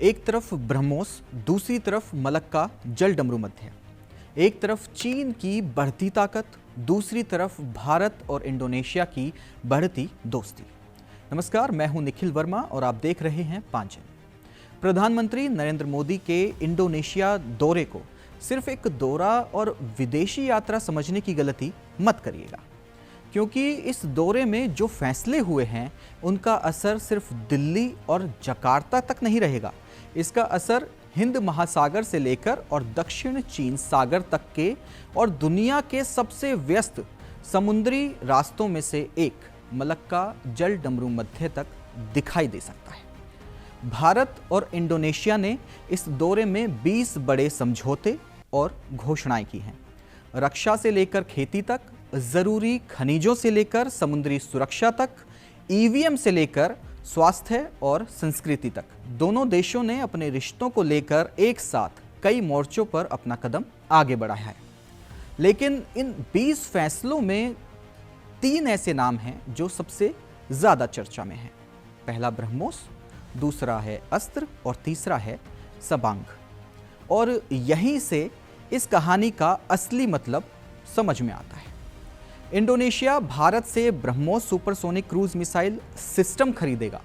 एक तरफ ब्रह्मोस, दूसरी तरफ मलक्का जल डमरू मध्य। एक तरफ चीन की बढ़ती ताकत, दूसरी तरफ भारत और इंडोनेशिया की बढ़ती दोस्ती। नमस्कार, मैं हूं निखिल वर्मा और आप देख रहे हैं पांचन। प्रधानमंत्री नरेंद्र मोदी के इंडोनेशिया दौरे को सिर्फ एक दौरा और विदेशी यात्रा समझने की गलती मत करिएगा, क्योंकि इस दौरे में जो फैसले हुए हैं उनका असर सिर्फ दिल्ली और जकार्ता तक नहीं रहेगा। इसका असर हिंद महासागर से लेकर और दक्षिण चीन सागर तक के और दुनिया के सबसे व्यस्त समुद्री रास्तों में से एक मलक्का जल डमरू मध्य तक दिखाई दे सकता है। भारत और इंडोनेशिया ने इस दौरे में 20 बड़े समझौते और घोषणाएं की हैं। रक्षा से लेकर खेती तक, जरूरी खनिजों से लेकर समुद्री सुरक्षा तक, ईवीएम से लेकर स्वास्थ्य और संस्कृति तक, दोनों देशों ने अपने रिश्तों को लेकर एक साथ कई मोर्चों पर अपना कदम आगे बढ़ाया है। लेकिन इन 20 फैसलों में 3 ऐसे नाम हैं जो सबसे ज्यादा चर्चा में हैं। पहला ब्रह्मोस, दूसरा है अस्त्र और तीसरा है सबांग। और यहीं से इस कहानी का असली मतलब समझ में आता है। इंडोनेशिया भारत से BrahMos supersonic cruise missile system खरीदेगा।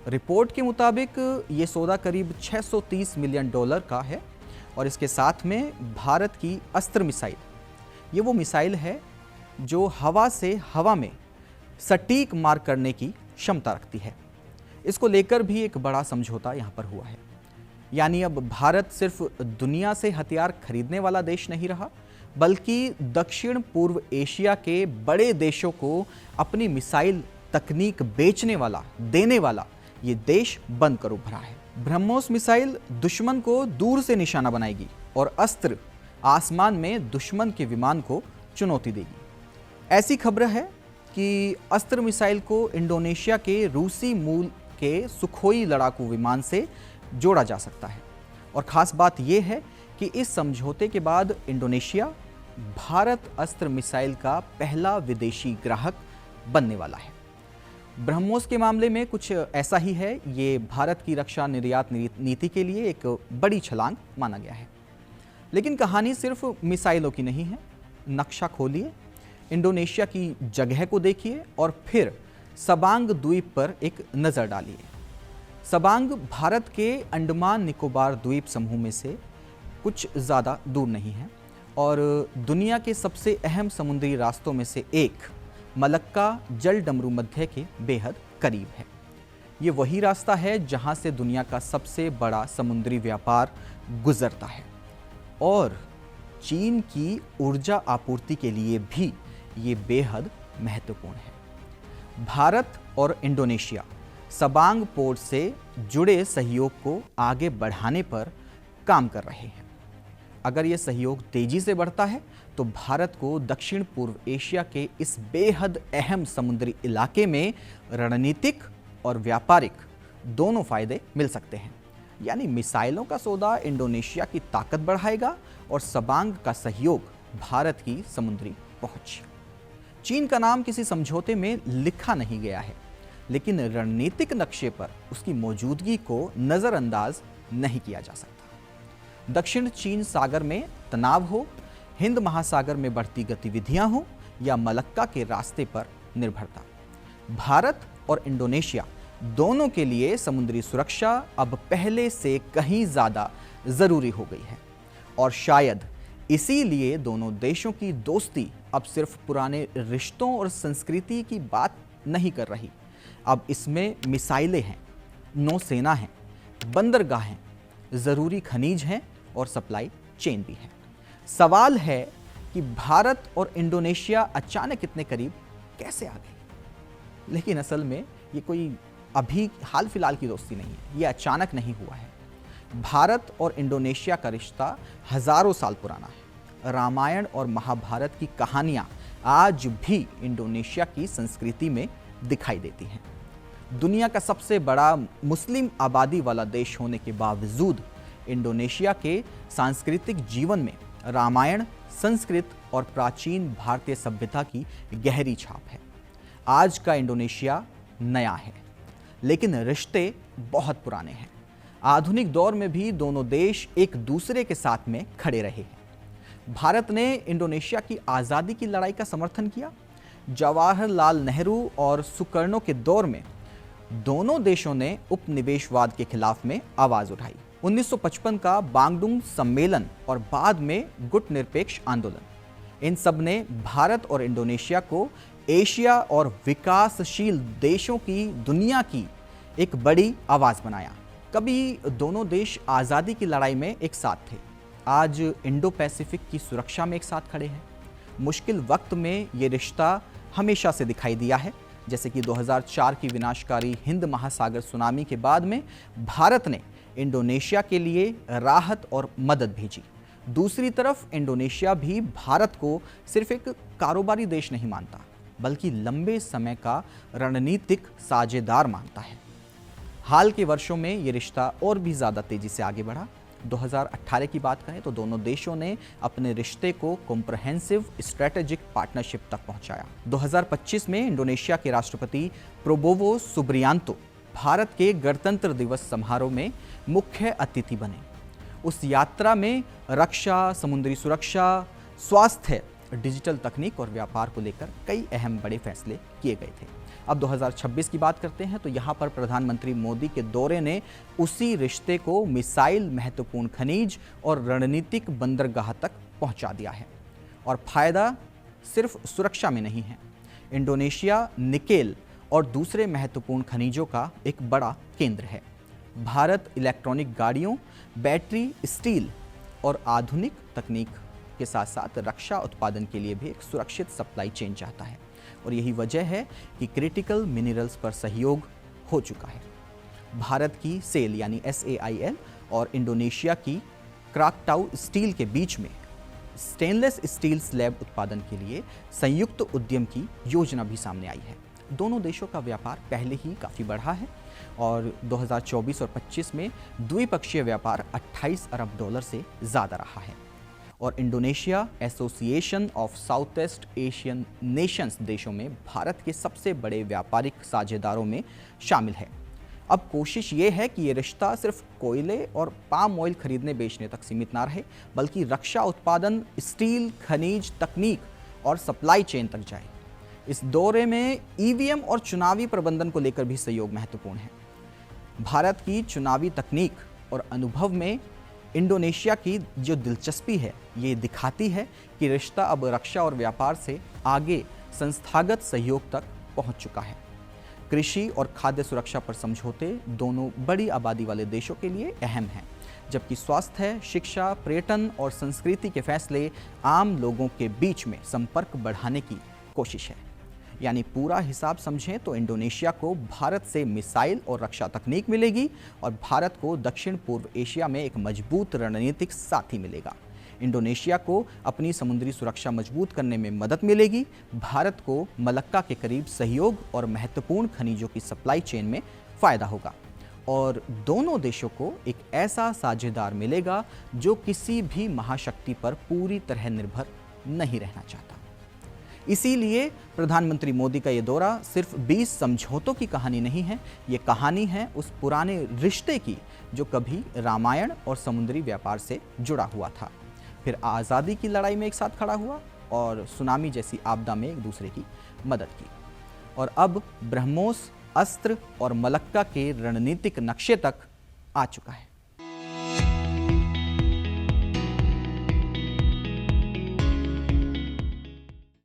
रिपोर्ट के मुताबिक ये सौदा करीब $630 मिलियन का है और इसके साथ में भारत की अस्त्र मिसाइल, ये वो मिसाइल है जो हवा से हवा में सटीक मार करने की क्षमता रखती है। इसको लेकर भी एक बड़ा समझौता यहाँ पर हुआ है। यानी अब भारत सिर्फ दुनिया से हथियार खरीदने वाला देश नहीं रहा, बल्कि दक्षिण पूर्व एशिया के बड़े देशों को अपनी मिसाइल तकनीक बेचने वाला, देने वाला ये देश बनकर उभरा है। ब्रह्मोस मिसाइल दुश्मन को दूर से निशाना बनाएगी और अस्त्र आसमान में दुश्मन के विमान को चुनौती देगी। ऐसी खबर है कि अस्त्र मिसाइल को इंडोनेशिया के रूसी मूल के सुखोई लड़ाकू विमान से जोड़ा जा सकता है। और खास बात यह है कि इस समझौते के बाद इंडोनेशिया भारत अस्त्र मिसाइल का पहला विदेशी ग्राहक बनने वाला है। ब्रह्मोस के मामले में कुछ ऐसा ही है। ये भारत की रक्षा निर्यात नीति के लिए एक बड़ी छलांग माना गया है। लेकिन कहानी सिर्फ मिसाइलों की नहीं है। नक्शा खोलिए, इंडोनेशिया की जगह को देखिए और फिर सबांग द्वीप पर एक नज़र डालिए। सबांग भारत के अंडमान निकोबार द्वीप समूह में से कुछ ज़्यादा दूर नहीं है और दुनिया के सबसे अहम समुद्री रास्तों में से एक मलक्का जल डमरू मध्य के बेहद करीब है। ये वही रास्ता है जहां से दुनिया का सबसे बड़ा समुद्री व्यापार गुजरता है और चीन की ऊर्जा आपूर्ति के लिए भी ये बेहद महत्वपूर्ण है। भारत और इंडोनेशिया सबांग पोर्ट से जुड़े सहयोग को आगे बढ़ाने पर काम कर रहे हैं। अगर यह सहयोग तेजी से बढ़ता है तो भारत को दक्षिण पूर्व एशिया के इस बेहद अहम समुद्री इलाके में रणनीतिक और व्यापारिक दोनों फायदे मिल सकते हैं। यानी मिसाइलों का सौदा इंडोनेशिया की ताकत बढ़ाएगा और सबांग का सहयोग भारत की समुद्री पहुंच। चीन का नाम किसी समझौते में लिखा नहीं गया है, लेकिन रणनीतिक नक्शे पर उसकी मौजूदगी को नजरअंदाज नहीं किया जा सकता। दक्षिण चीन सागर में तनाव हो, हिंद महासागर में बढ़ती गतिविधियां हो या मलक्का के रास्ते पर निर्भरता, भारत और इंडोनेशिया दोनों के लिए समुद्री सुरक्षा अब पहले से कहीं ज्यादा जरूरी हो गई है। और शायद इसीलिए दोनों देशों की दोस्ती अब सिर्फ पुराने रिश्तों और संस्कृति की बात नहीं कर रही। अब इसमें मिसाइलें हैं, नौसेना है, बंदरगाह हैं, जरूरी खनिज हैं और सप्लाई चेन भी है। सवाल है कि भारत और इंडोनेशिया अचानक इतने करीब कैसे आ गए। लेकिन असल में ये कोई अभी हाल फिलहाल की दोस्ती नहीं है, ये अचानक नहीं हुआ है। भारत और इंडोनेशिया का रिश्ता हजारों साल पुराना है। रामायण और महाभारत की कहानियां आज भी इंडोनेशिया की संस्कृति में दिखाई देती हैं। दुनिया का सबसे बड़ा मुस्लिम आबादी वाला देश होने के बावजूद इंडोनेशिया के सांस्कृतिक जीवन में रामायण, संस्कृत और प्राचीन भारतीय सभ्यता की गहरी छाप है। आज का इंडोनेशिया नया है, लेकिन रिश्ते बहुत पुराने हैं। आधुनिक दौर में भी दोनों देश एक दूसरे के साथ में खड़े रहे हैं। भारत ने इंडोनेशिया की आज़ादी की लड़ाई का समर्थन किया। जवाहरलाल नेहरू और सुकर्णो के दौर में दोनों देशों ने उपनिवेशवाद के खिलाफ में आवाज उठाई। 1955 का बांगडुंग सम्मेलन और बाद में गुटनिरपेक्ष आंदोलन, इन सब ने भारत और इंडोनेशिया को एशिया और विकासशील देशों की दुनिया की एक बड़ी आवाज बनाया। कभी दोनों देश आज़ादी की लड़ाई में एक साथ थे, आज इंडो पैसिफिक की सुरक्षा में एक साथ खड़े हैं। मुश्किल वक्त में ये रिश्ता हमेशा से दिखाई दिया है, जैसे कि 2004 की विनाशकारी हिंद महासागर सुनामी के बाद में भारत ने इंडोनेशिया के लिए राहत और मदद भेजी। दूसरी तरफ इंडोनेशिया भी भारत को सिर्फ एक कारोबारी देश नहीं मानता, बल्कि लंबे समय का रणनीतिक साझेदार मानता है। हाल के वर्षों में ये रिश्ता और भी ज़्यादा तेजी से आगे बढ़ा। 2018 की बात करें तो दोनों देशों ने अपने रिश्ते को कॉम्प्रहेंसिव स्ट्रेटेजिक पार्टनरशिप तक पहुंचाया। 2025 में इंडोनेशिया के राष्ट्रपति प्रोबोवो सुबियांतो भारत के गणतंत्र दिवस समारोह में मुख्य अतिथि बने। उस यात्रा में रक्षा, समुद्री सुरक्षा, स्वास्थ्य, डिजिटल तकनीक और व्यापार को लेकर कई अहम बड़े फैसले किए गए थे। अब 2026 की बात करते हैं तो यहाँ पर प्रधानमंत्री मोदी के दौरे ने उसी रिश्ते को मिसाइल, महत्वपूर्ण खनिज और रणनीतिक बंदरगाह तक पहुँचा दिया है। और फायदा सिर्फ सुरक्षा में नहीं है। इंडोनेशिया निकेल और दूसरे महत्वपूर्ण खनिजों का एक बड़ा केंद्र है। भारत इलेक्ट्रॉनिक गाड़ियों, बैटरी, स्टील और आधुनिक तकनीक के साथ साथ रक्षा उत्पादन के लिए भी एक सुरक्षित सप्लाई चेन चाहता है। और यही वजह है कि क्रिटिकल मिनरल्स पर सहयोग हो चुका है। भारत की सेल यानी SAIL और इंडोनेशिया की क्राकटाउ स्टील के बीच में स्टेनलेस स्टील स्लैब उत्पादन के लिए संयुक्त उद्यम की योजना भी सामने आई है। दोनों देशों का व्यापार पहले ही काफ़ी बढ़ा है और 2024 और 25 में द्विपक्षीय व्यापार 28 अरब डॉलर से ज़्यादा रहा है। और Indonesia association of south east Asian Nations देशों में भारत के सबसे बड़े व्यापारिक साझेदारों में शामिल है। अब कोशिश ये है कि ये रिश्ता सिर्फ कोयले और पाम ऑयल खरीदने बेचने तक सीमित ना रहे, बल्कि रक्षा उत्पादन, स्टील, खनिज, तकनीक और सप्लाई चेन तक जाए। इस दौरे में EVM और चुनावी प्रबंधन को लेकर भी सहयोग महत्वपूर्ण है। भारत की चुनावी तकनीक और अनुभव में इंडोनेशिया की जो दिलचस्पी है, ये दिखाती है कि रिश्ता अब रक्षा और व्यापार से आगे संस्थागत सहयोग तक पहुंच चुका है। कृषि और खाद्य सुरक्षा पर समझौते दोनों बड़ी आबादी वाले देशों के लिए अहम हैं, जबकि स्वास्थ्य, शिक्षा, पर्यटन और संस्कृति के फैसले आम लोगों के बीच में संपर्क बढ़ाने की कोशिश है। यानी पूरा हिसाब समझें तो इंडोनेशिया को भारत से मिसाइल और रक्षा तकनीक मिलेगी और भारत को दक्षिण पूर्व एशिया में एक मजबूत रणनीतिक साथी मिलेगा। इंडोनेशिया को अपनी समुद्री सुरक्षा मजबूत करने में मदद मिलेगी, भारत को मलक्का के करीब सहयोग और महत्वपूर्ण खनिजों की सप्लाई चेन में फ़ायदा होगा और दोनों देशों को एक ऐसा साझेदार मिलेगा जो किसी भी महाशक्ति पर पूरी तरह निर्भर नहीं रहना चाहता। इसीलिए प्रधानमंत्री मोदी का ये दौरा सिर्फ 20 समझौतों की कहानी नहीं है, ये कहानी है उस पुराने रिश्ते की जो कभी रामायण और समुद्री व्यापार से जुड़ा हुआ था, फिर आज़ादी की लड़ाई में एक साथ खड़ा हुआ और सुनामी जैसी आपदा में एक दूसरे की मदद की, और अब ब्रह्मोस, अस्त्र और मलक्का के रणनीतिक नक्शे तक आ चुका है।